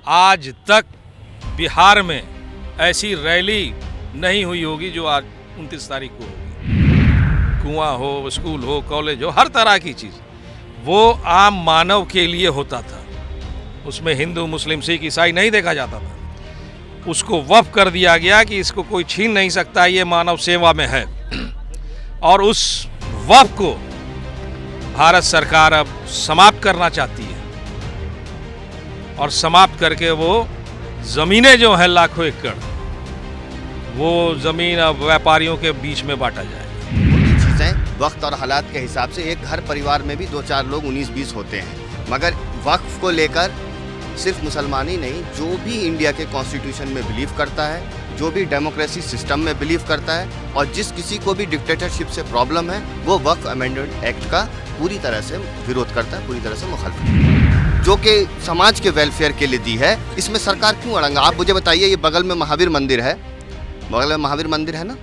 आज तक बिहार में ऐसी रैली नहीं हुई होगी जो आज 29 तारीख को होगी। कुआं हो, स्कूल हो, कॉलेज हो, हर तरह की चीज़ वो आम मानव के लिए होता था। उसमें हिंदू, मुस्लिम, सिख, ईसाई नहीं देखा जाता था। उसको वक्फ कर दिया गया कि इसको कोई छीन नहीं सकता, ये मानव सेवा में है। और उस वक्फ को भारत सरकार अब समाप्त करना चाहती है और समाप्त करके वो ज़मीनें जो हैं लाखों एकड़, वो ज़मीन अब व्यापारियों के बीच में बांटा जाए। चीज़ें वक्त और हालात के हिसाब से एक घर परिवार में भी 2-4 लोग 19-20 होते हैं, मगर वक्फ को लेकर सिर्फ मुसलमान ही नहीं, जो भी इंडिया के कॉन्स्टिट्यूशन में बिलीव करता है, जो भी डेमोक्रेसी सिस्टम में बिलीव करता है और जिस किसी को भी डिक्टेटरशिप से प्रॉब्लम है, वो वक्फ अमेंडमेंट एक्ट का पूरी तरह से विरोध करता है, पूरी तरह से मुखालिफ, जो कि समाज के वेलफेयर के लिए दी है। इसमें सरकार क्यों अड़ंगा? आप मुझे बताइए। ये बगल में महावीर मंदिर है, बगल में महावीर मंदिर है ना,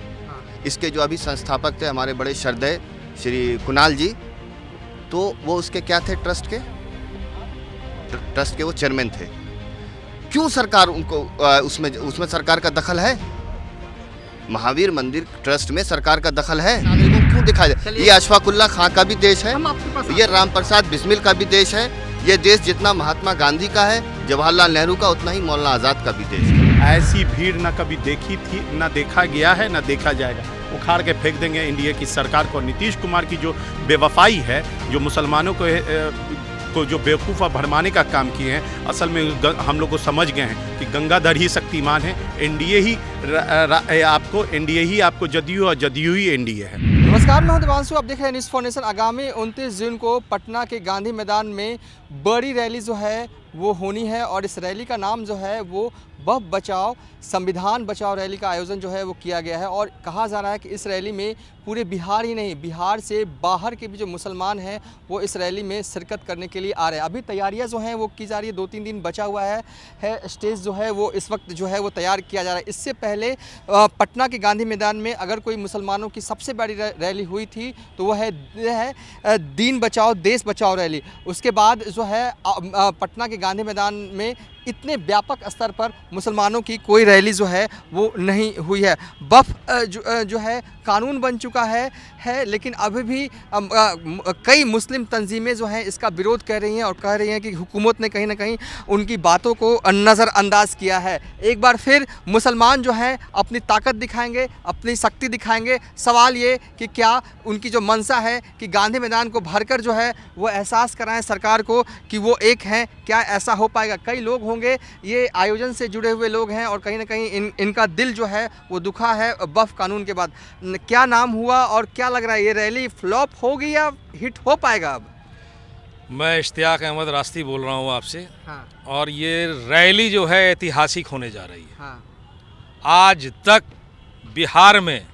इसके जो अभी संस्थापक थे हमारे बड़े श्रद्धेय श्री कुणाल जी, तो वो उसके क्या थे? ट्रस्ट के वो चेयरमैन थे। क्यों सरकार उनको उसमें सरकार का दखल है? महावीर मंदिर ट्रस्ट में सरकार का दखल है? नागरिकों क्यों दिखाया जाए? ये अशफाकुल्ला खां का भी देश है, ये राम प्रसाद बिस्मिल का भी देश है। ये देश जितना महात्मा गांधी का है, जवाहरलाल नेहरू का, उतना ही मौलाना आज़ाद का भी देश है। ऐसी भीड़ ना कभी देखी थी, ना देखा गया है, ना देखा जाएगा। उखाड़ के फेंक देंगे इंडिया की सरकार को। नीतीश कुमार की जो बेवफाई है, जो मुसलमानों को जो बेवकूफ़ और भरमाने का काम किए हैं, असल में हम लोग को समझ गए हैं कि गंगाधर ही शक्तिमान है। एनडीए ही आपको जदयू और जदयू ही एनडीए है। नमस्कार, मैं हूं दिवांशु, आप देख रहे हैं न्यूज़ फॉर नेशन। आगामी 29 जून को पटना के गांधी मैदान में बड़ी रैली जो है वो होनी है और इस रैली का नाम जो है वो वक्फ बचाओ संविधान बचाओ रैली का आयोजन जो है वो किया गया है। और कहा जा रहा है कि इस रैली में पूरे बिहार ही नहीं, बिहार से बाहर के भी जो मुसलमान हैं वो इस रैली में शिरकत करने के लिए आ रहे हैं। अभी तैयारियां जो हैं वो की जा रही है, 2-3 दिन बचा हुआ है स्टेज जो है वो इस वक्त जो है वो तैयार किया जा रहा है। इससे पहले पटना के गांधी मैदान में अगर कोई मुसलमानों की सबसे बड़ी रैली हुई थी तो वह है दीन बचाओ देश बचाओ रैली। उसके बाद जो है पटना के गांधी मैदान में इतने व्यापक स्तर पर मुसलमानों की कोई रैली जो है वो नहीं हुई है। वक्फ जो है कानून बन चुका है लेकिन अभी भी कई मुस्लिम तंजीमें जो हैं इसका विरोध कर रही हैं और कह रही हैं कि हुकूमत ने कहीं ना कहीं उनकी बातों को नज़रअंदाज किया है। एक बार फिर मुसलमान जो हैं अपनी ताकत दिखाएंगे, अपनी शक्ति दिखाएंगे। सवाल ये कि क्या उनकी जो मंशा है कि गांधी मैदान को भरकर जो है वो एहसास कराएं सरकार को कि वो एक हैं, क्या ऐसा हो पाएगा? कई लोग होंगे ये आयोजन से जुड़े हुए लोग हैं और कहीं ना कहीं इनका दिल जो है वो दुखा है वक्फ कानून के बाद। क्या नाम हुआ और क्या लग रहा है, ये रैली फ्लॉप होगी या हिट हो पाएगा? अब मैं इश्तियाक अहमद रास्ती बोल रहा हूँ आपसे। हाँ। और ये रैली जो है ऐतिहासिक होने जा रही है। हाँ। आज तक बिहार में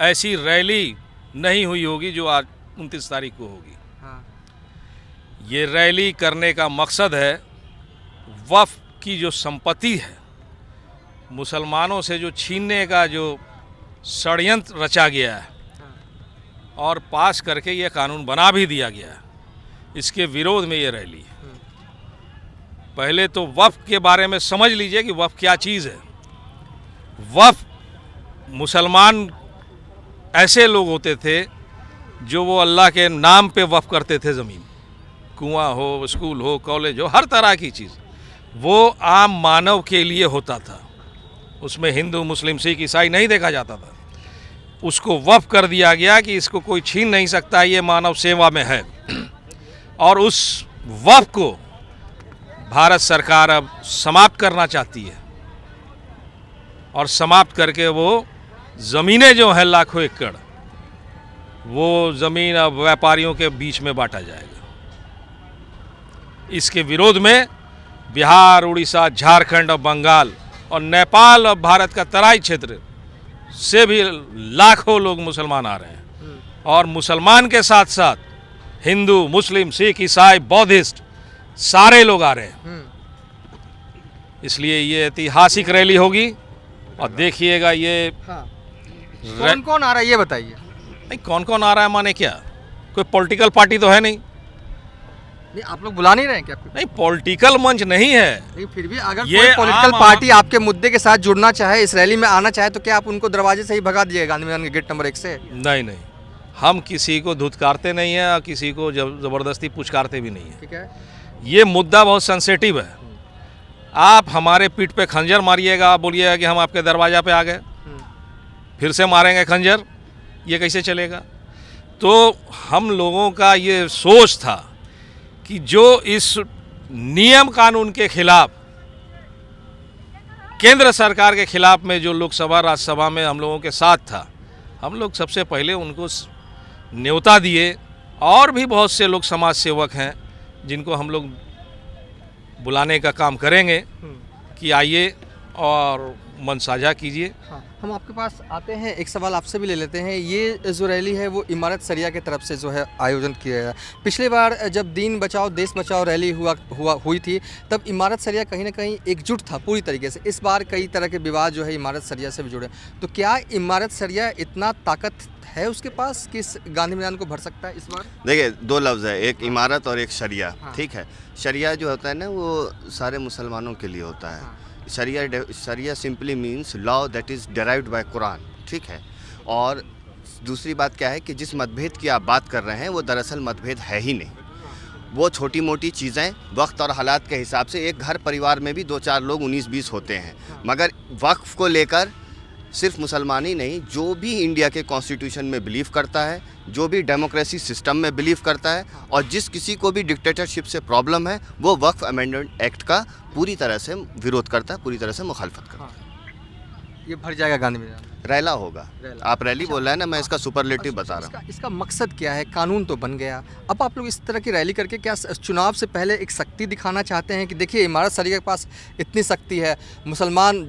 ऐसी रैली नहीं हुई होगी जो आज 29 तारीख को होगी। हाँ। ये रैली करने का मकसद है वक्फ की जो संपत्ति है मुसलमानों से जो छीनने का जो षड्यंत्र रचा गया है और पास करके ये कानून बना भी दिया गया है, इसके विरोध में ये रैली है। पहले तो वक्फ के बारे में समझ लीजिए कि वक्फ क्या चीज़ है। वक्फ मुसलमान ऐसे लोग होते थे जो वो अल्लाह के नाम पे वक्फ करते थे ज़मीन। कुआं हो, स्कूल हो, कॉलेज हो, हर तरह की चीज़ वो आम मानव के लिए होता था। उसमें हिंदू, मुस्लिम, सिख, ईसाई नहीं देखा जाता था। उसको वक्फ कर दिया गया कि इसको कोई छीन नहीं सकता, ये मानव सेवा में है। और उस वक्फ को भारत सरकार अब समाप्त करना चाहती है और समाप्त करके वो ज़मीनें जो हैं लाखों एकड़, वो ज़मीन अब व्यापारियों के बीच में बांटा जाएगा। इसके विरोध में बिहार, उड़ीसा, झारखंड और बंगाल और नेपाल और भारत का तराई क्षेत्र से भी लाखों लोग मुसलमान आ रहे हैं। और मुसलमान के साथ साथ हिंदू, मुस्लिम, सिख, ईसाई, बौद्धिस्ट सारे लोग आ रहे हैं। इसलिए ये ऐतिहासिक रैली होगी और देखिएगा ये। कौन कौन आ रहा है ये बताइए। नहीं, कौन कौन आ रहा है माने क्या? कोई पॉलिटिकल पार्टी तो है नहीं। नहीं, आप लोग बुला नहीं रहे हैं क्या? नहीं, पॉलिटिकल मंच नहीं है। नहीं, फिर भी अगर ये कोई पॉलिटिकल आम- पार्टी आपके मुद्दे के साथ जुड़ना चाहे, इस रैली में आना चाहे, तो क्या आप उनको दरवाजे से ही भगा दिए गांधी मैदान के गेट नंबर 1 से? नहीं नहीं, हम किसी को धुतकारते नहीं हैं और किसी को ज़बरदस्ती पुचकारते भी नहीं हैं। ठीक है। ये मुद्दा बहुत सेंसिटिव है। आप हमारे पीठ पे खंजर मारिएगा, आप बोलिएगा कि हम आपके दरवाजा पे आ गए, फिर से मारेंगे खंजर, ये कैसे चलेगा? तो हम लोगों का ये सोच था कि जो इस नियम कानून के खिलाफ, केंद्र सरकार के खिलाफ में जो लोकसभा राज्यसभा में हम लोगों के साथ था, हम लोग सबसे पहले उनको न्योता दिए। और भी बहुत से लोग समाज सेवक हैं जिनको हम लोग बुलाने का काम करेंगे कि आइए और मन साझा कीजिए। हाँ, हम आपके पास आते हैं, एक सवाल आपसे भी ले लेते हैं। ये जो रैली है वो इमारत सरिया की तरफ से जो है आयोजन किया गया। पिछली बार जब दीन बचाओ देश बचाओ रैली हुई थी, तब इमारत सरिया कहीं ना कहीं एकजुट था पूरी तरीके से। इस बार कई तरह के विवाद जो है इमारत सरिया से भी जुड़े, तो क्या इमारत सरिया इतना ताकत है उसके पास कि इस गांधी मैदान को भर सकता है इस बार? देखिए, दो लफ्ज़ है, एक इमारत और एक शरिया। हाँ। ठीक है, शरिया जो होता है ना वो सारे मुसलमानों के लिए होता है। हाँ। शरिया simply means law that is derived by Quran. ठीक है, और दूसरी बात क्या है कि जिस मतभेद की आप बात कर रहे हैं वो दरअसल मतभेद है ही नहीं। वो छोटी मोटी चीज़ें वक्त और हालात के हिसाब से, एक घर परिवार में भी 2-4 लोग 19-20 होते हैं, मगर वक्फ को लेकर सिर्फ मुसलमान ही नहीं, जो भी इंडिया के कॉन्स्टिट्यूशन में बिलीव करता है, जो भी डेमोक्रेसी सिस्टम में बिलीव करता है, और जिस किसी को भी डिक्टेटरशिप से प्रॉब्लम है, वो वक्फ अमेंडमेंट एक्ट का पूरी तरह से विरोध करता है, पूरी तरह से मुखालफत करता है। ये भर जाएगा गांधी मैदान? रैला होगा। रैला। आप रैली बोल रहे हैं ना, मैं इसका सुपरलेटिव बता रहा हूँ। इसका मकसद क्या है? कानून तो बन गया, अब आप लोग इस तरह की रैली करके क्या चुनाव से पहले एक शक्ति दिखाना चाहते हैं कि देखिए इमारत सरिया के पास इतनी शक्ति है, मुसलमान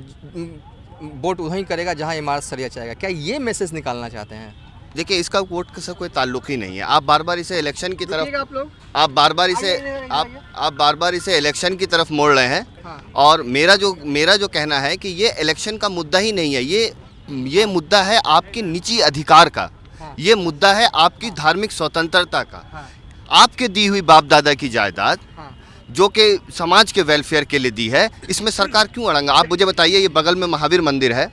वोट वहीं करेगा जहां इमारत सरिया चाहेगा? क्या ये मैसेज निकालना चाहते हैं? देखिए, इसका वोट से कोई ताल्लुक ही नहीं है। आप बार बार इसे इलेक्शन की तरफ, आप लोग आप बार बार इसे आइए, आप बार बार इसे इलेक्शन की तरफ मोड़ रहे हैं। हाँ। और मेरा जो कहना है कि ये इलेक्शन का मुद्दा ही नहीं है, ये मुद्दा है आपके निजी अधिकार का। हाँ। ये मुद्दा है आपकी धार्मिक स्वतंत्रता का। हाँ। आपके दी हुई बाप दादा की जायदाद, हाँ। जो कि समाज के वेलफेयर के लिए दी है, इसमें सरकार क्यों अड़ंगा? आप मुझे बताइए, ये बगल में महावीर मंदिर है,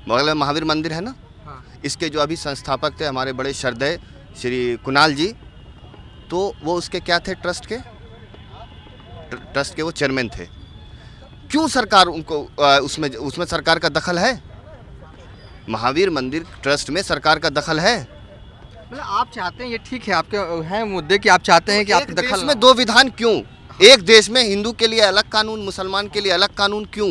बगल में महावीर मंदिर है ना, हाँ। इसके जो अभी संस्थापक थे हमारे बड़े श्रद्धेय श्री कुणाल जी, तो वो उसके क्या थे? ट्रस्ट के वो चेयरमैन थे। क्यों सरकार उनको उसमें सरकार का दखल है? महावीर मंदिर ट्रस्ट में सरकार का दखल है? मतलब आप चाहते हैं, ये ठीक है, आपके हैं मुद्दे कि आप चाहते हैं कि आप एक दखल देश में दो विधान क्यों? एक देश में हिंदू के लिए अलग कानून, मुसलमान के लिए अलग कानून क्यों?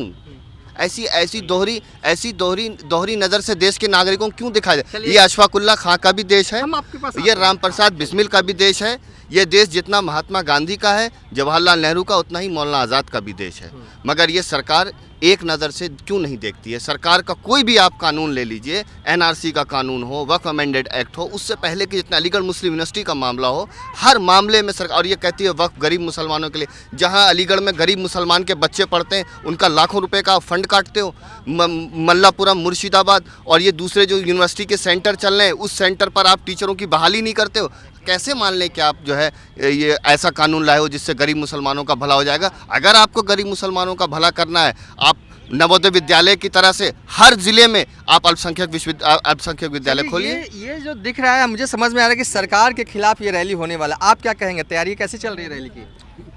ऐसी दोहरी नज़र से देश के नागरिकों को क्यों दिखाया जाए? ये अशफाकुल्ला खां का भी देश है, हम आपके पास ये राम प्रसाद बिस्मिल का भी देश है। ये देश जितना महात्मा गांधी का है, जवाहरलाल नेहरू का, उतना ही मौलाना आज़ाद का भी देश है। मगर ये सरकार एक नज़र से क्यों नहीं देखती है? सरकार का कोई भी आप कानून ले लीजिए, एनआरसी का कानून हो, वक्फ अमेंडेड एक्ट हो, उससे पहले कि जितना अलीगढ़ मुस्लिम यूनिवर्सिटी का मामला हो, हर मामले में सरकार, और ये कहती है वक्फ गरीब मुसलमानों के लिए। जहां अलीगढ़ में गरीब मुसलमान के बच्चे पढ़ते हैं, उनका लाखों रुपए का फंड काटते हो। मल्लापुरम, मुर्शिदाबाद और ये दूसरे जो यूनिवर्सिटी के सेंटर चल रहे हैं, उस सेंटर पर आप टीचरों की बहाली नहीं करते हो। कैसे मान लें कि आप जो है ये ऐसा कानून लाए हो जिससे गरीब मुसलमानों का भला हो जाएगा? अगर आपको गरीब मुसलमानों का भला करना है, आप नवोदय विद्यालय की तरह से हर जिले में आप अल्पसंख्यक विद्यालय खोलिए। ये जो दिख रहा है, मुझे समझ में आ रहा है कि सरकार के खिलाफ ये रैली होने वाला। आप क्या कहेंगे? तैयारी कैसे चल रही है रैली की?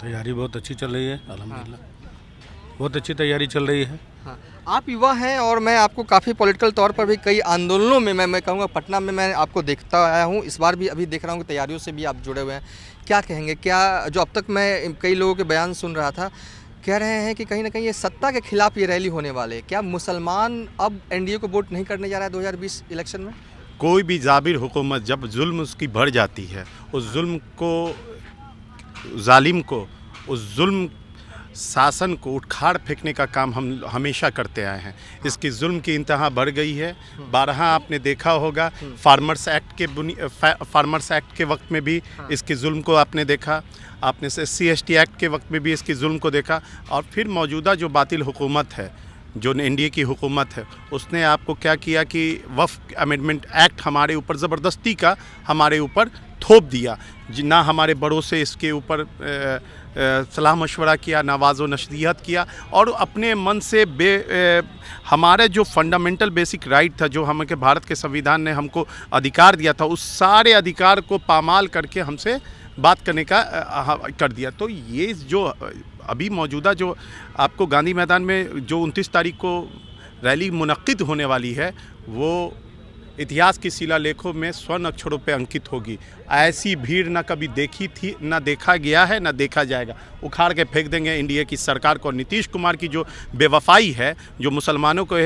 तैयारी बहुत अच्छी चल रही है, अल्हम्दुलिल्लाह बहुत अच्छी तैयारी चल रही है। हाँ, आप युवा हैं और मैं आपको काफ़ी पॉलिटिकल तौर पर भी कई आंदोलनों में मैं कहूँगा पटना में मैं आपको देखता आया हूँ, इस बार भी अभी देख रहा हूँ कि तैयारियों से भी आप जुड़े हुए हैं। क्या कहेंगे? क्या जो अब तक मैं कई लोगों के बयान सुन रहा था, कह रहे हैं कि कहीं ना कहीं ये सत्ता के खिलाफ ये रैली होने वाले, क्या मुसलमान अब एनडीए को वोट नहीं करने जा रहा है 2020 इलेक्शन में? कोई भी जाबिर हुकूमत जब जुल्म उसकी बढ़ जाती है, उस जुल्म को, जालिम को, उस जुल्म शासन को उखाड़ फेंकने का काम हम हमेशा करते आए हैं। इसकी जुल्म की इंतहा बढ़ गई है। 12 आपने देखा होगा, फार्मर्स एक्ट के वक्त में भी इसकी जुल्म को आपने देखा, आपने SC/ST एक्ट के वक्त में भी इसकी जुल्म को देखा, और फिर मौजूदा जो बातिल हुकूमत है, जो एनडीए की हुकूमत है, उसने आपको क्या किया कि वक्फ अमेंडमेंट एक्ट हमारे ऊपर ज़बरदस्ती का हमारे ऊपर थोप दिया, ना हमारे बड़ों से इसके ऊपर सलाह मशवरा किया, ना वाज़ो नसीहत किया, और अपने मन से हमारे जो फंडामेंटल बेसिक राइट था, जो हमें भारत के संविधान ने हमको अधिकार दिया था, उस सारे अधिकार को पामाल करके हमसे बात करने का कर दिया। तो ये जो अभी मौजूदा जो आपको गांधी मैदान में जो 29 तारीख को रैली मुनक्किद होने वाली है, वो इतिहास की शिलालेखों में स्वर्ण अक्षरों पे अंकित होगी। ऐसी भीड़ ना कभी देखी थी, ना देखा गया है, ना देखा जाएगा। उखाड़ के फेंक देंगे इंडिया की सरकार को। नीतीश कुमार की जो बेवफाई है, जो मुसलमानों को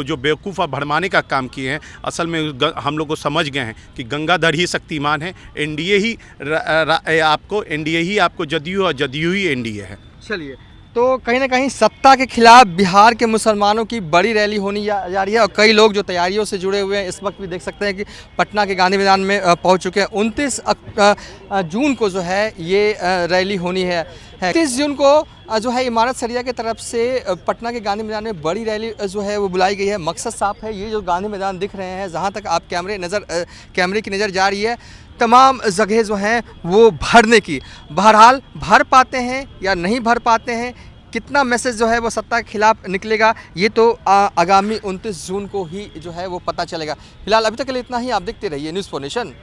जो बेवकूफ़ भरमाने का काम किए हैं, असल में हम लोग को समझ गए हैं कि गंगाधर ही शक्तिमान है, एनडीए ही आपको जदयू और जदयू ही एनडीए है। चलिए, तो कहीं ना कहीं सत्ता के खिलाफ बिहार के मुसलमानों की बड़ी रैली होनी जा रही है, और कई लोग जो तैयारियों से जुड़े हुए हैं इस वक्त भी देख सकते हैं कि पटना के गांधी मैदान में पहुंच चुके हैं। 29 जून को जो है ये रैली होनी है। 30 जून को जो है इमारत सरिया की तरफ से पटना के गांधी मैदान में बड़ी रैली जो है वो बुलाई गई है। मकसद साफ है, ये जो गांधी मैदान दिख रहे हैं, जहाँ तक आप कैमरे की नज़र जा रही है, तमाम जगह जो हैं वो भरने की। बहरहाल भर पाते हैं या नहीं भर पाते हैं, कितना मैसेज जो है वो सत्ता के खिलाफ निकलेगा, ये तो आगामी 29 जून को ही जो है वो पता चलेगा। फिलहाल अभी तक के लिए इतना ही। आप देखते रहिए न्यूज़4 नेशन।